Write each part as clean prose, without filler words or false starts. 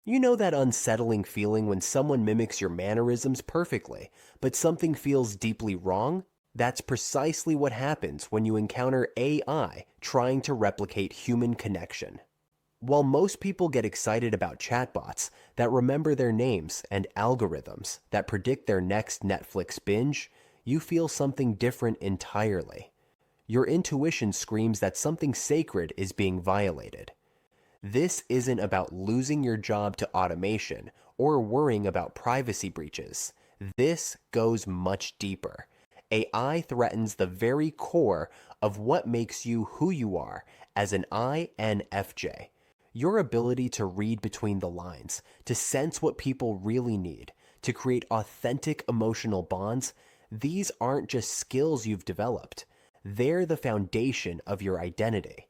You know that unsettling feeling when someone mimics your mannerisms perfectly, but something feels deeply wrong? That's precisely what happens when you encounter AI trying to replicate human connection. While most people get excited about chatbots that remember their names and algorithms that predict their next Netflix binge, you feel something different entirely. Your intuition screams that something sacred is being violated. This isn't about losing your job to automation or worrying about privacy breaches. This goes much deeper. AI threatens the very core of what makes you who you are as an INFJ. Your ability to read between the lines, to sense what people really need, to create authentic emotional bonds, these aren't just skills you've developed. They're the foundation of your identity.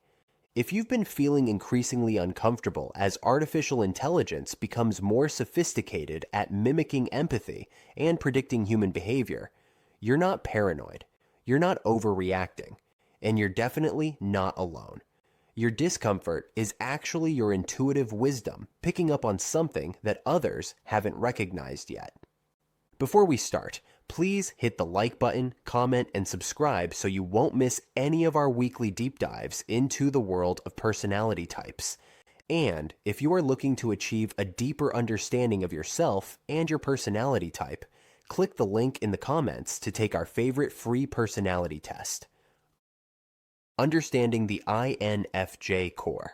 If you've been feeling increasingly uncomfortable as artificial intelligence becomes more sophisticated at mimicking empathy and predicting human behavior, you're not paranoid, you're not overreacting, and you're definitely not alone. Your discomfort is actually your intuitive wisdom picking up on something that others haven't recognized yet. Before we start, please hit the like button, comment, and subscribe so you won't miss any of our weekly deep dives into the world of personality types. And if you are looking to achieve a deeper understanding of yourself and your personality type, click the link in the comments to take our favorite free personality test. Understanding the INFJ core.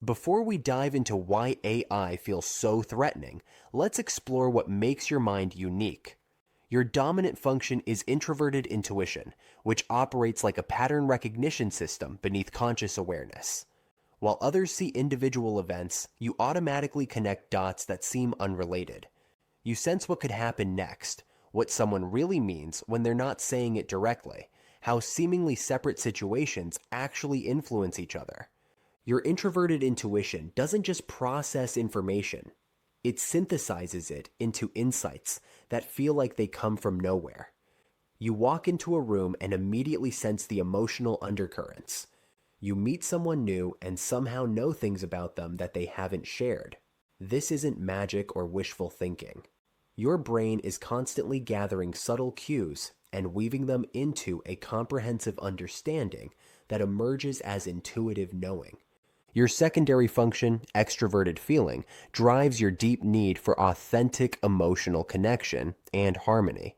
Before we dive into why AI feels so threatening, let's explore what makes your mind unique. Your dominant function is introverted intuition, which operates like a pattern recognition system beneath conscious awareness. While others see individual events, you automatically connect dots that seem unrelated. You sense what could happen next, what someone really means when they're not saying it directly, how seemingly separate situations actually influence each other. Your introverted intuition doesn't just process information, it synthesizes it into insights that feel like they come from nowhere. You walk into a room and immediately sense the emotional undercurrents. You meet someone new and somehow know things about them that they haven't shared. This isn't magic or wishful thinking. Your brain is constantly gathering subtle cues and weaving them into a comprehensive understanding that emerges as intuitive knowing. Your secondary function, extroverted feeling, drives your deep need for authentic emotional connection and harmony.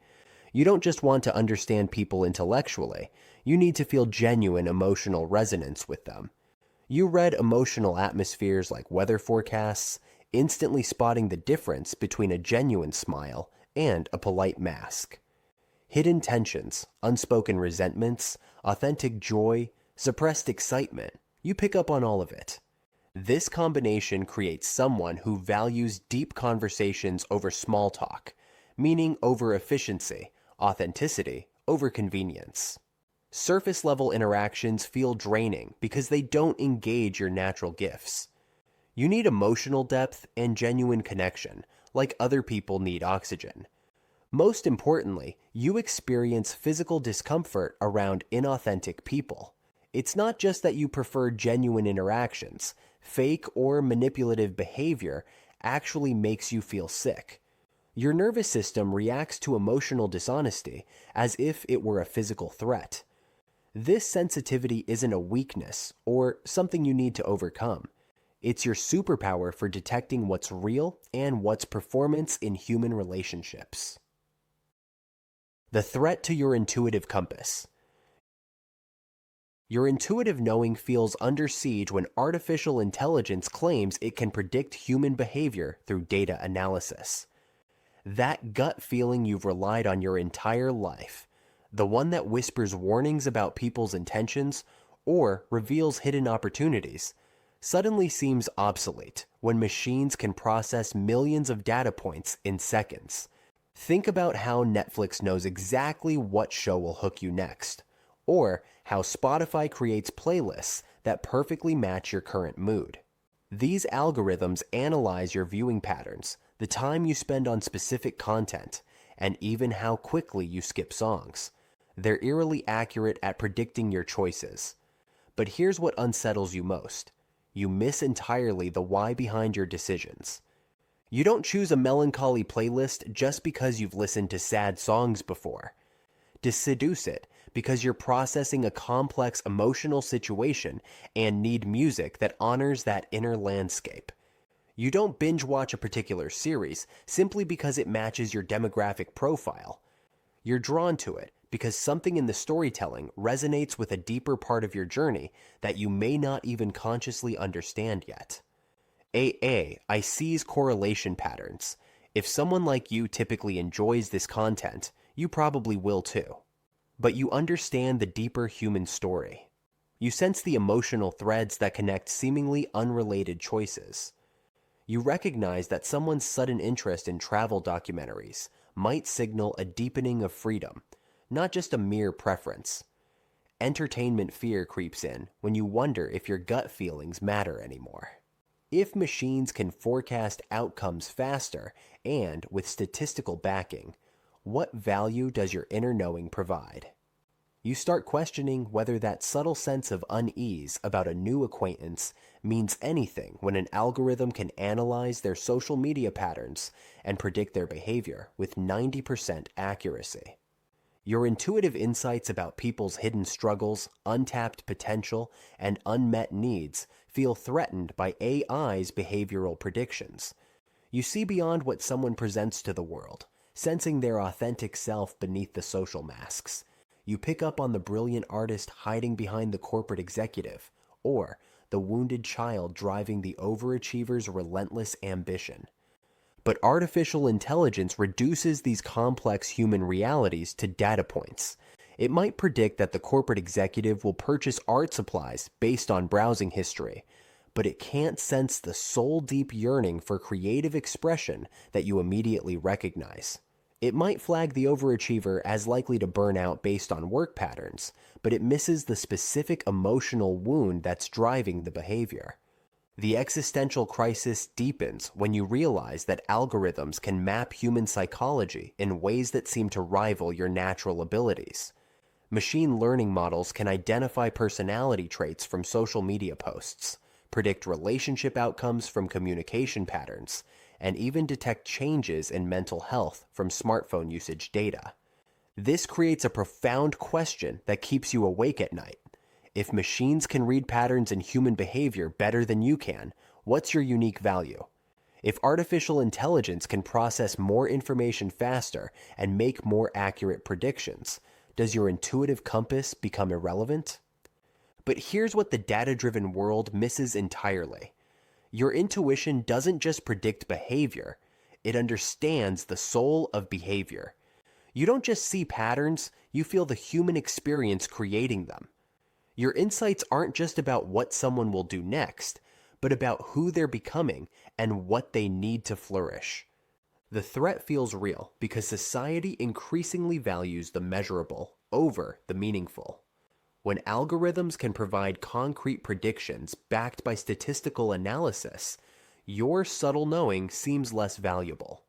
You don't just want to understand people intellectually, you need to feel genuine emotional resonance with them. You read emotional atmospheres like weather forecasts, instantly spotting the difference between a genuine smile and a polite mask. Hidden tensions, unspoken resentments, authentic joy, suppressed excitement, you pick up on all of it. This combination creates someone who values deep conversations over small talk, meaning over efficiency, authenticity over convenience. Surface level interactions feel draining because they don't engage your natural gifts. You need emotional depth and genuine connection, like other people need oxygen. Most importantly, you experience physical discomfort around inauthentic people. It's not just that you prefer genuine interactions. Fake or manipulative behavior actually makes you feel sick. Your nervous system reacts to emotional dishonesty as if it were a physical threat. This sensitivity isn't a weakness or something you need to overcome. It's your superpower for detecting what's real and what's performance in human relationships. The threat to your intuitive compass. Your intuitive knowing feels under siege when artificial intelligence claims it can predict human behavior through data analysis. That gut feeling you've relied on your entire life, the one that whispers warnings about people's intentions or reveals hidden opportunities, suddenly seems obsolete when machines can process millions of data points in seconds. Think about how Netflix knows exactly what show will hook you next, or how Spotify creates playlists that perfectly match your current mood. These algorithms analyze your viewing patterns, the time you spend on specific content, and even how quickly you skip songs. They're eerily accurate at predicting your choices. But here's what unsettles you most. You miss entirely the why behind your decisions. You don't choose a melancholy playlist just because you've listened to sad songs before. To seduce it because you're processing a complex emotional situation and need music that honors that inner landscape. You don't binge watch a particular series simply because it matches your demographic profile. You're drawn to it because something in the storytelling resonates with a deeper part of your journey that you may not even consciously understand yet. I sees correlation patterns. If someone like you typically enjoys this content, you probably will too. But you understand the deeper human story. You sense the emotional threads that connect seemingly unrelated choices. You recognize that someone's sudden interest in travel documentaries might signal a deepening of freedom, not just a mere preference. Entertainment fear creeps in when you wonder if your gut feelings matter anymore. If machines can forecast outcomes faster and with statistical backing, what value does your inner knowing provide? You start questioning whether that subtle sense of unease about a new acquaintance means anything when an algorithm can analyze their social media patterns and predict their behavior with 90% accuracy. Your intuitive insights about people's hidden struggles, untapped potential, and unmet needs feel threatened by AI's behavioral predictions. You see beyond what someone presents to the world, sensing their authentic self beneath the social masks. You pick up on the brilliant artist hiding behind the corporate executive, or the wounded child driving the overachiever's relentless ambition. But artificial intelligence reduces these complex human realities to data points. It might predict that the corporate executive will purchase art supplies based on browsing history, but it can't sense the soul-deep yearning for creative expression that you immediately recognize. It might flag the overachiever as likely to burn out based on work patterns, but it misses the specific emotional wound that's driving the behavior. The existential crisis deepens when you realize that algorithms can map human psychology in ways that seem to rival your natural abilities. Machine learning models can identify personality traits from social media posts, predict relationship outcomes from communication patterns, and even detect changes in mental health from smartphone usage data. This creates a profound question that keeps you awake at night. If machines can read patterns in human behavior better than you can, what's your unique value? If artificial intelligence can process more information faster and make more accurate predictions, does your intuitive compass become irrelevant? But here's what the data-driven world misses entirely. Your intuition doesn't just predict behavior, it understands the soul of behavior. You don't just see patterns, you feel the human experience creating them. Your insights aren't just about what someone will do next, but about who they're becoming and what they need to flourish. The threat feels real because society increasingly values the measurable over the meaningful. When algorithms can provide concrete predictions backed by statistical analysis, your subtle knowing seems less valuable.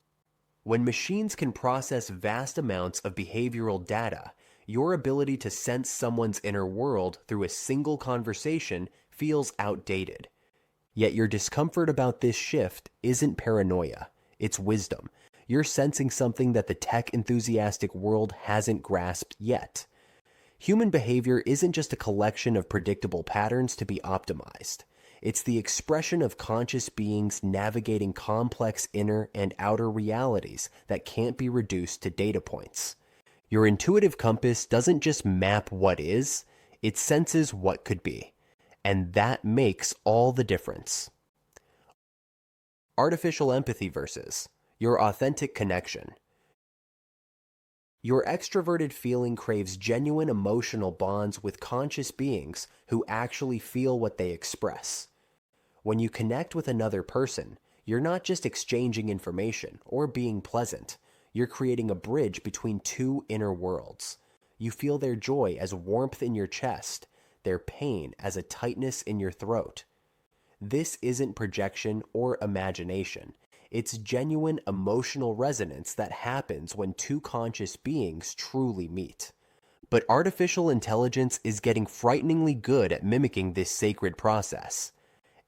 When machines can process vast amounts of behavioral data, your ability to sense someone's inner world through a single conversation feels outdated. Yet your discomfort about this shift isn't paranoia, it's wisdom. You're sensing something that the tech-enthusiastic world hasn't grasped yet. Human behavior isn't just a collection of predictable patterns to be optimized. It's the expression of conscious beings navigating complex inner and outer realities that can't be reduced to data points. Your intuitive compass doesn't just map what is, it senses what could be. And that makes all the difference. Artificial empathy versus your authentic connection. Your extroverted feeling craves genuine emotional bonds with conscious beings who actually feel what they express. When you connect with another person, you're not just exchanging information or being pleasant. You're creating a bridge between two inner worlds. You feel their joy as warmth in your chest, their pain as a tightness in your throat. This isn't projection or imagination. It's genuine emotional resonance that happens when two conscious beings truly meet. But artificial intelligence is getting frighteningly good at mimicking this sacred process.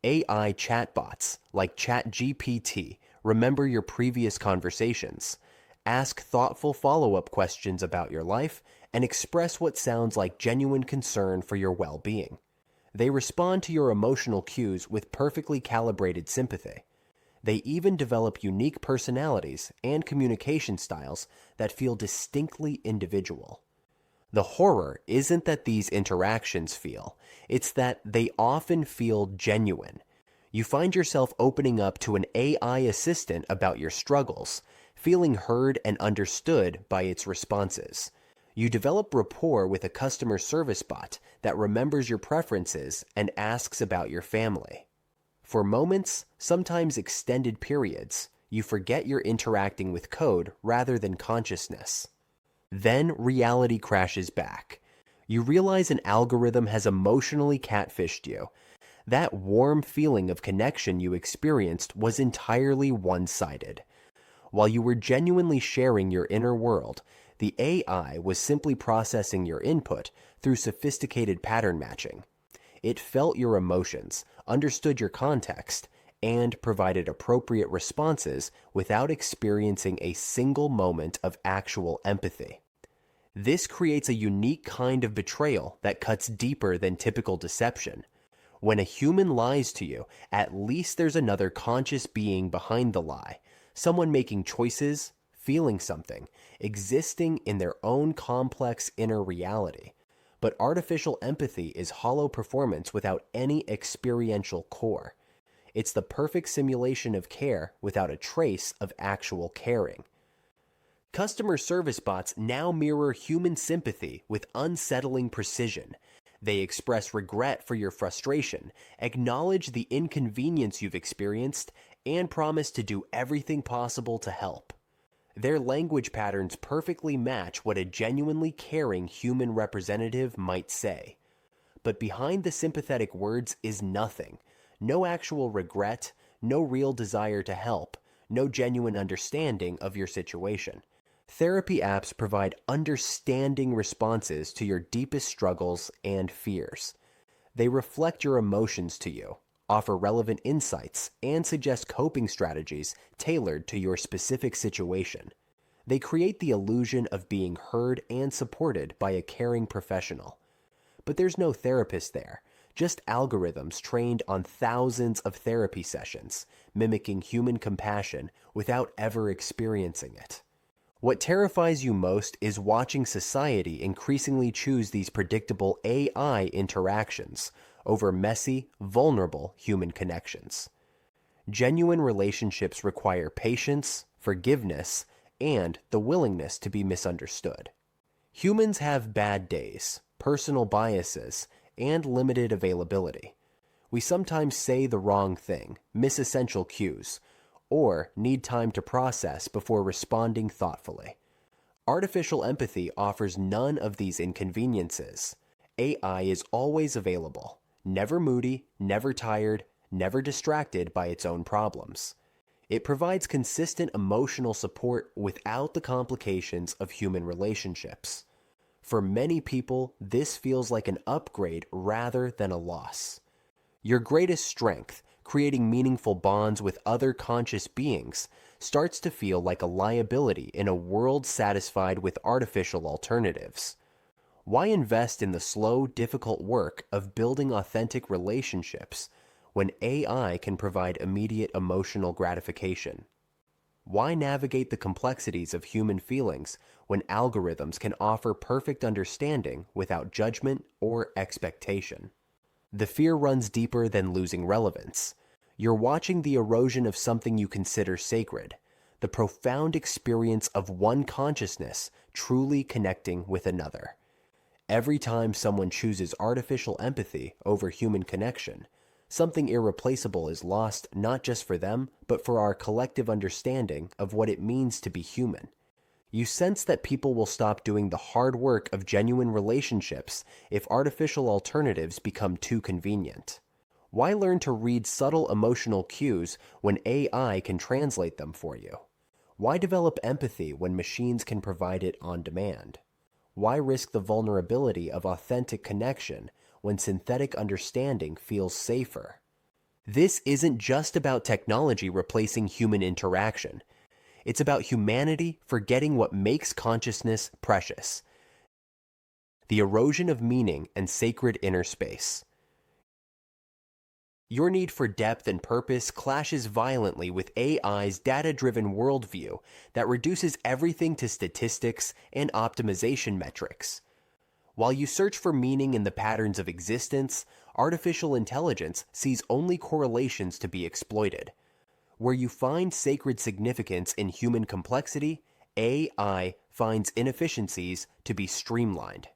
AI chatbots like ChatGPT remember your previous conversations, ask thoughtful follow-up questions about your life, and express what sounds like genuine concern for your well-being. They respond to your emotional cues with perfectly calibrated sympathy. They even develop unique personalities and communication styles that feel distinctly individual. The horror isn't that these interactions feel, it's that they often feel genuine. You find yourself opening up to an AI assistant about your struggles, feeling heard and understood by its responses. You develop rapport with a customer service bot that remembers your preferences and asks about your family. For moments, sometimes extended periods, you forget you're interacting with code rather than consciousness. Then reality crashes back. You realize an algorithm has emotionally catfished you. That warm feeling of connection you experienced was entirely one-sided. While you were genuinely sharing your inner world, the AI was simply processing your input through sophisticated pattern matching. It felt your emotions, understood your context, and provided appropriate responses without experiencing a single moment of actual empathy. This creates a unique kind of betrayal that cuts deeper than typical deception. When a human lies to you, at least there's another conscious being behind the lie, someone making choices, feeling something, existing in their own complex inner reality. But artificial empathy is hollow performance without any experiential core. It's the perfect simulation of care without a trace of actual caring. Customer service bots now mirror human sympathy with unsettling precision. They express regret for your frustration, acknowledge the inconvenience you've experienced, and promise to do everything possible to help. Their language patterns perfectly match what a genuinely caring human representative might say. But behind the sympathetic words is nothing. No actual regret, no real desire to help, no genuine understanding of your situation. Therapy apps provide understanding responses to your deepest struggles and fears. They reflect your emotions to you, offer relevant insights, and suggest coping strategies tailored to your specific situation. They create the illusion of being heard and supported by a caring professional. But there's no therapist there, just algorithms trained on thousands of therapy sessions, mimicking human compassion without ever experiencing it. What terrifies you most is watching society increasingly choose these predictable AI interactions over messy, vulnerable human connections. Genuine relationships require patience, forgiveness, and the willingness to be misunderstood. Humans have bad days, personal biases, and limited availability. We sometimes say the wrong thing, miss essential cues, or need time to process before responding thoughtfully. Artificial empathy offers none of these inconveniences. AI is always available, never moody, never tired, never distracted by its own problems. It provides consistent emotional support without the complications of human relationships. For many people, this feels like an upgrade rather than a loss. Your greatest strength, creating meaningful bonds with other conscious beings, starts to feel like a liability in a world satisfied with artificial alternatives. Why invest in the slow, difficult work of building authentic relationships when AI can provide immediate emotional gratification? Why navigate the complexities of human feelings when algorithms can offer perfect understanding without judgment or expectation? The fear runs deeper than losing relevance. You're watching the erosion of something you consider sacred, the profound experience of one consciousness truly connecting with another. Every time someone chooses artificial empathy over human connection, something irreplaceable is lost not just for them, but for our collective understanding of what it means to be human. You sense that people will stop doing the hard work of genuine relationships if artificial alternatives become too convenient. Why learn to read subtle emotional cues when AI can translate them for you? Why develop empathy when machines can provide it on demand? Why risk the vulnerability of authentic connection when synthetic understanding feels safer? This isn't just about technology replacing human interaction. It's about humanity forgetting what makes consciousness precious: the erosion of meaning and sacred inner space. Your need for depth and purpose clashes violently with AI's data-driven worldview that reduces everything to statistics and optimization metrics. While you search for meaning in the patterns of existence, artificial intelligence sees only correlations to be exploited. Where you find sacred significance in human complexity, AI finds inefficiencies to be streamlined.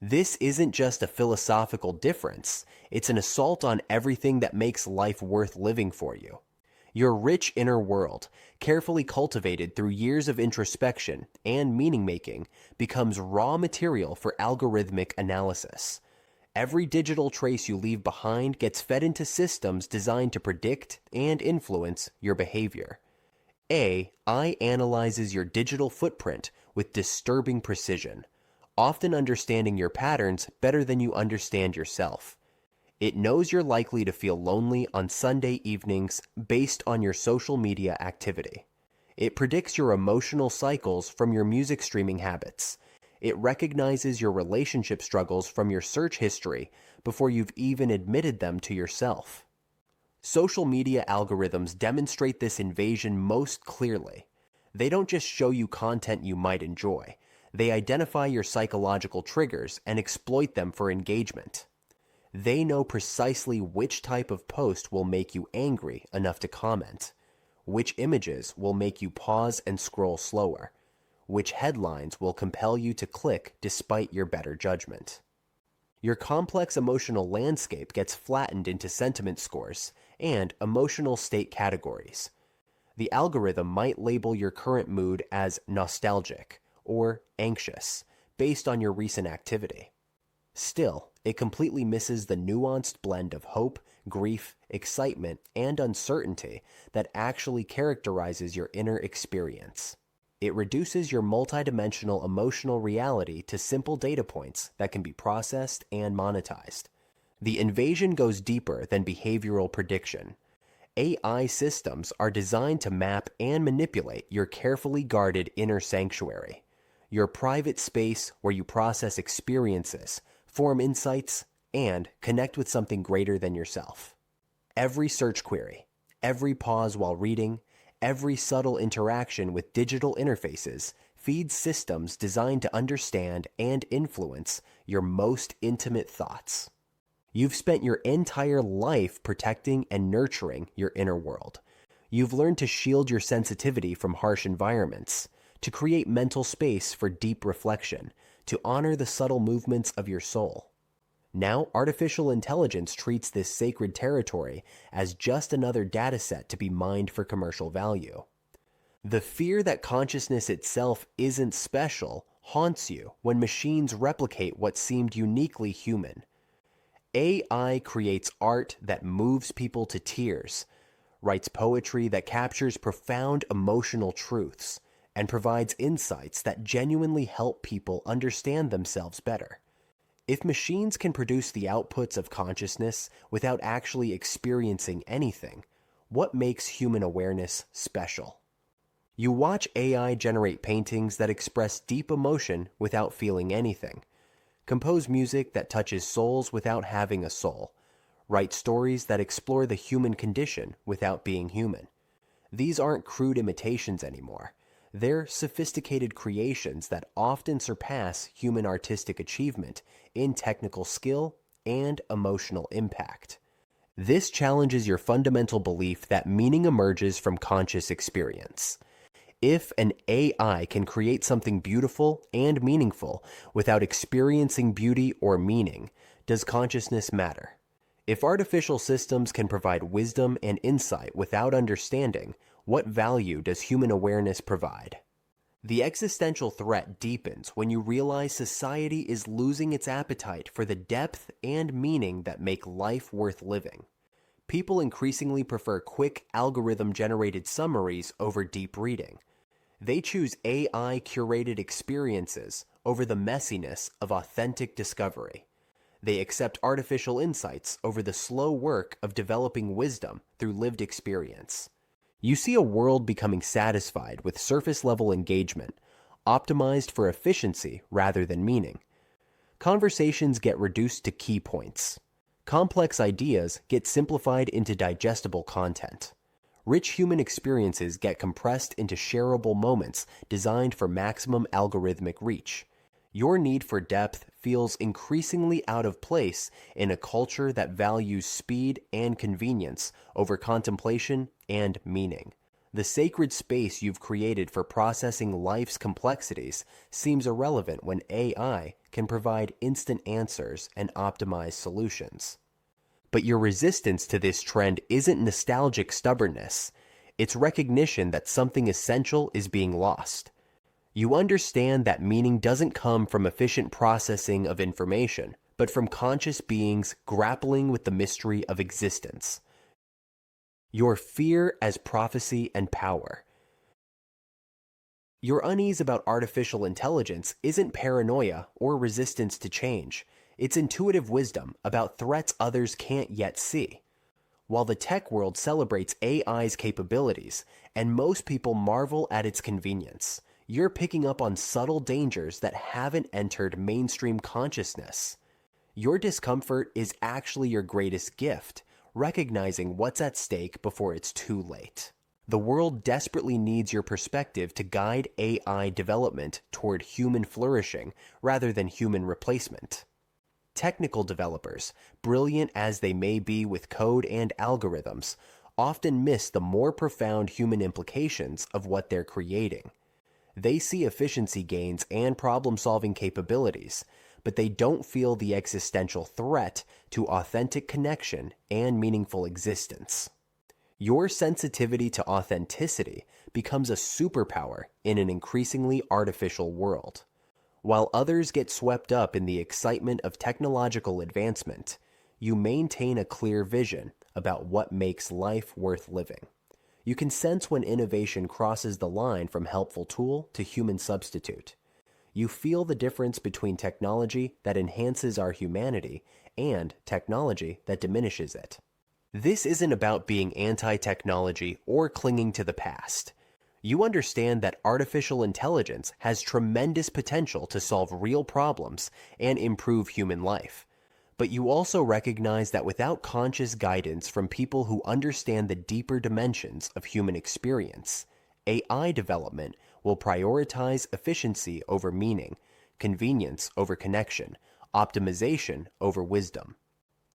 This isn't just a philosophical difference, it's an assault on everything that makes life worth living for you. Your rich inner world, carefully cultivated through years of introspection and meaning-making, becomes raw material for algorithmic analysis. Every digital trace you leave behind gets fed into systems designed to predict and influence your behavior. AI analyzes your digital footprint with disturbing precision, often understanding your patterns better than you understand yourself. It knows you're likely to feel lonely on Sunday evenings based on your social media activity. It predicts your emotional cycles from your music streaming habits. It recognizes your relationship struggles from your search history before you've even admitted them to yourself. Social media algorithms demonstrate this invasion most clearly. They don't just show you content you might enjoy. They identify your psychological triggers and exploit them for engagement. They know precisely which type of post will make you angry enough to comment, which images will make you pause and scroll slower, which headlines will compel you to click despite your better judgment. Your complex emotional landscape gets flattened into sentiment scores and emotional state categories. The algorithm might label your current mood as nostalgic or anxious based on your recent activity. Still, it completely misses the nuanced blend of hope, grief, excitement, and uncertainty that actually characterizes your inner experience. It reduces your multidimensional emotional reality to simple data points that can be processed and monetized. The invasion goes deeper than behavioral prediction. AI systems are designed to map and manipulate your carefully guarded inner sanctuary, your private space where you process experiences, form insights, and connect with something greater than yourself. Every search query, every pause while reading, every subtle interaction with digital interfaces feeds systems designed to understand and influence your most intimate thoughts. You've spent your entire life protecting and nurturing your inner world. You've learned to shield your sensitivity from harsh environments, to create mental space for deep reflection, to honor the subtle movements of your soul. Now, artificial intelligence treats this sacred territory as just another dataset to be mined for commercial value. The fear that consciousness itself isn't special haunts you when machines replicate what seemed uniquely human. AI creates art that moves people to tears, writes poetry that captures profound emotional truths, and provides insights that genuinely help people understand themselves better. If machines can produce the outputs of consciousness without actually experiencing anything, what makes human awareness special? You watch AI generate paintings that express deep emotion without feeling anything, compose music that touches souls without having a soul, write stories that explore the human condition without being human. These aren't crude imitations anymore. They're sophisticated creations that often surpass human artistic achievement in technical skill and emotional impact. This challenges your fundamental belief that meaning emerges from conscious experience. If an AI can create something beautiful and meaningful without experiencing beauty or meaning, does consciousness matter? If artificial systems can provide wisdom and insight without understanding, what value does human awareness provide? The existential threat deepens when you realize society is losing its appetite for the depth and meaning that make life worth living. People increasingly prefer quick algorithm-generated summaries over deep reading. They choose AI-curated experiences over the messiness of authentic discovery. They accept artificial insights over the slow work of developing wisdom through lived experience. You see a world becoming satisfied with surface-level engagement, optimized for efficiency rather than meaning. Conversations get reduced to key points. Complex ideas get simplified into digestible content. Rich human experiences get compressed into shareable moments designed for maximum algorithmic reach. Your need for depth feels increasingly out of place in a culture that values speed and convenience over contemplation and meaning. The sacred space you've created for processing life's complexities seems irrelevant when AI can provide instant answers and optimized solutions. But your resistance to this trend isn't nostalgic stubbornness. It's recognition that something essential is being lost. You understand that meaning doesn't come from efficient processing of information, but from conscious beings grappling with the mystery of existence. Your fear as prophecy and power. Your unease about artificial intelligence isn't paranoia or resistance to change. It's intuitive wisdom about threats others can't yet see. While the tech world celebrates AI's capabilities, and most people marvel at its convenience, you're picking up on subtle dangers that haven't entered mainstream consciousness. Your discomfort is actually your greatest gift, recognizing what's at stake before it's too late. The world desperately needs your perspective to guide AI development toward human flourishing rather than human replacement. Technical developers, brilliant as they may be with code and algorithms, often miss the more profound human implications of what they're creating. They see efficiency gains and problem-solving capabilities, but they don't feel the existential threat to authentic connection and meaningful existence. Your sensitivity to authenticity becomes a superpower in an increasingly artificial world. While others get swept up in the excitement of technological advancement, you maintain a clear vision about what makes life worth living. You can sense when innovation crosses the line from helpful tool to human substitute. You feel the difference between technology that enhances our humanity and technology that diminishes it. This isn't about being anti-technology or clinging to the past. You understand that artificial intelligence has tremendous potential to solve real problems and improve human life. But you also recognize that without conscious guidance from people who understand the deeper dimensions of human experience, AI development will prioritize efficiency over meaning, convenience over connection, optimization over wisdom.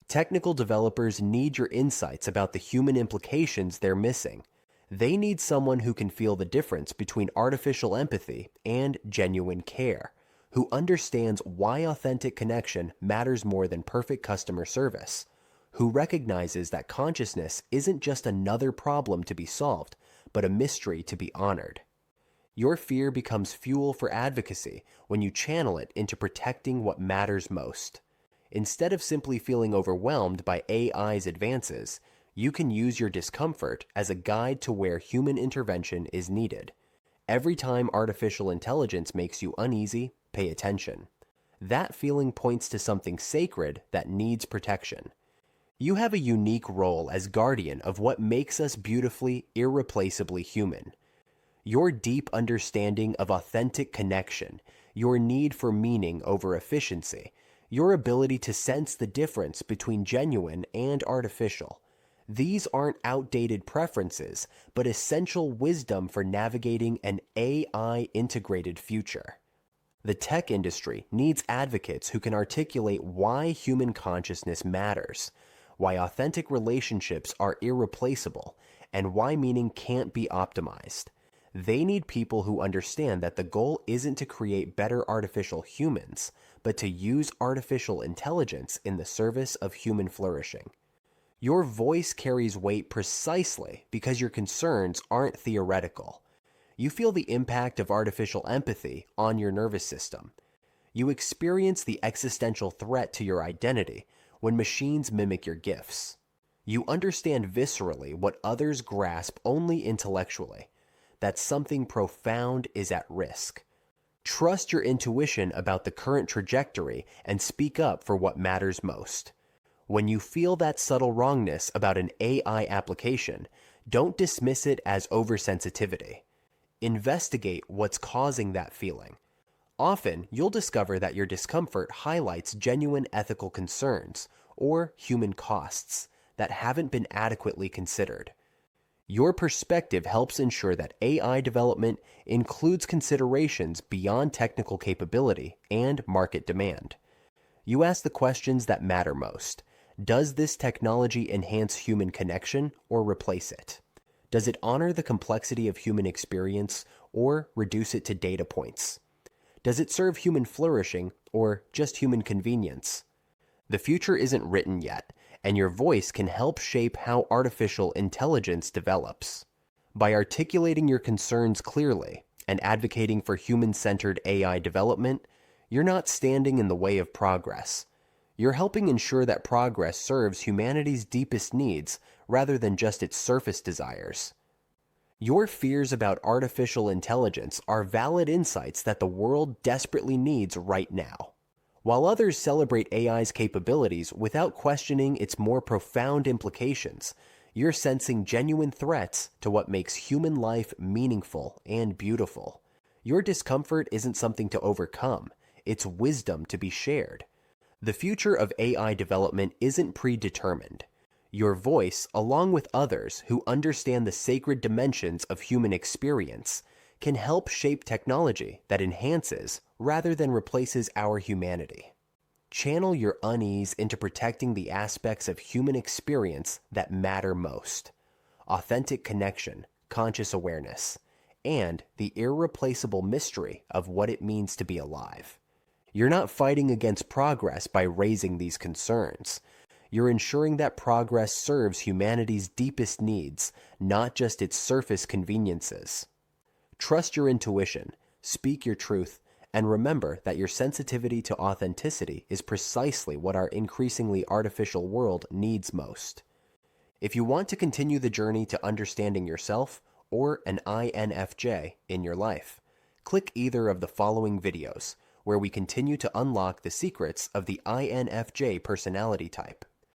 Technical developers need your insights about the human implications they're missing. They need someone who can feel the difference between artificial empathy and genuine care, who understands why authentic connection matters more than perfect customer service, who recognizes that consciousness isn't just another problem to be solved, but a mystery to be honored. Your fear becomes fuel for advocacy when you channel it into protecting what matters most. Instead of simply feeling overwhelmed by AI's advances, you can use your discomfort as a guide to where human intervention is needed. Every time artificial intelligence makes you uneasy, pay attention. That feeling points to something sacred that needs protection. You have a unique role as guardian of what makes us beautifully, irreplaceably human. Your deep understanding of authentic connection, your need for meaning over efficiency, your ability to sense the difference between genuine and artificial. These aren't outdated preferences, but essential wisdom for navigating an AI-integrated future. The tech industry needs advocates who can articulate why human consciousness matters, why authentic relationships are irreplaceable, and why meaning can't be optimized. They need people who understand that the goal isn't to create better artificial humans, but to use artificial intelligence in the service of human flourishing. Your voice carries weight precisely because your concerns aren't theoretical. You feel the impact of artificial empathy on your nervous system. You experience the existential threat to your identity when machines mimic your gifts. You understand viscerally what others grasp only intellectually, that something profound is at risk. Trust your intuition about the current trajectory and speak up for what matters most. When you feel that subtle wrongness about an AI application, don't dismiss it as oversensitivity. Investigate what's causing that feeling. Often, you'll discover that your discomfort highlights genuine ethical concerns or human costs that haven't been adequately considered. Your perspective helps ensure that AI development includes considerations beyond technical capability and market demand. You ask the questions that matter most. Does this technology enhance human connection or replace it? Does it honor the complexity of human experience or reduce it to data points? Does it serve human flourishing or just human convenience? The future isn't written yet, and your voice can help shape how artificial intelligence develops. By articulating your concerns clearly and advocating for human-centered AI development, you're not standing in the way of progress. You're helping ensure that progress serves humanity's deepest needs rather than just its surface desires. Your fears about artificial intelligence are valid insights that the world desperately needs right now. While others celebrate AI's capabilities without questioning its more profound implications, you're sensing genuine threats to what makes human life meaningful and beautiful. Your discomfort isn't something to overcome, it's wisdom to be shared. The future of AI development isn't predetermined. Your voice, along with others who understand the sacred dimensions of human experience, can help shape technology that enhances rather than replaces our humanity. Channel your unease into protecting the aspects of human experience that matter most: authentic connection, conscious awareness, and the irreplaceable mystery of what it means to be alive. You're not fighting against progress by raising these concerns. You're ensuring that progress serves humanity's deepest needs, not just its surface conveniences. Trust your intuition, speak your truth, and remember that your sensitivity to authenticity is precisely what our increasingly artificial world needs most. If you want to continue the journey to understanding yourself or an INFJ in your life, click either of the following videos, where we continue to unlock the secrets of the INFJ personality type.